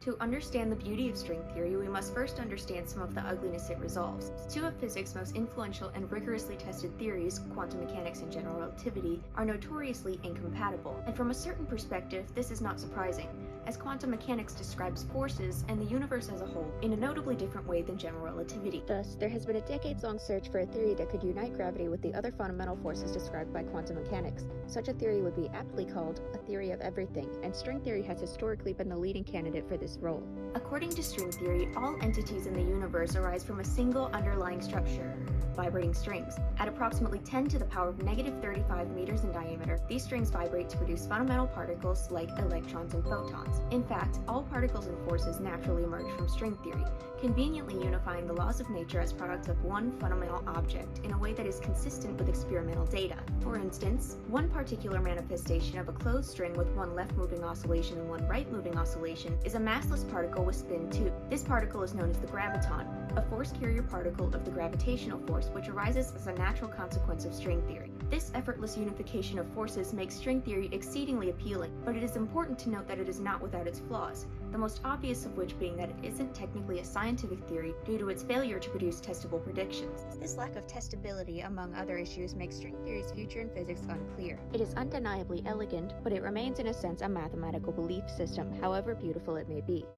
To understand the beauty of string theory, we must first understand some of the ugliness it resolves. Two of physics' most influential and rigorously tested theories, quantum mechanics and general relativity, are notoriously incompatible, and from a certain perspective, this is not surprising, as quantum mechanics describes forces and the universe as a whole in a notably different way than general relativity. Thus, there has been a decades-long search for a theory that could unite gravity with the other fundamental forces described by quantum mechanics. Such a theory would be aptly called a theory of everything, and string theory has historically been the leading candidate for this role. According to string theory, all entities in the universe arise from a single underlying structure, vibrating strings. At approximately 10 to the power of negative 35 meters in diameter, these strings vibrate to produce fundamental particles like electrons and photons. In fact, all particles and forces naturally emerge from string theory, conveniently unifying the laws of nature as products of one fundamental object in a way that is consistent with experimental data. For instance, one particular manifestation of a closed string with one left-moving oscillation and one right-moving oscillation is a massless particle with spin 2. This particle is known as the graviton, a force carrier particle of the gravitational force which arises as a natural consequence of string theory. This effortless unification of forces makes string theory exceedingly appealing, but it is important to note that it is not without its flaws, the most obvious of which being that it isn't technically a scientific theory due to its failure to produce testable predictions. This lack of testability, among other issues, makes string theory's future in physics unclear. It is undeniably elegant, but it remains in a sense a mathematical belief system, however beautiful it may be.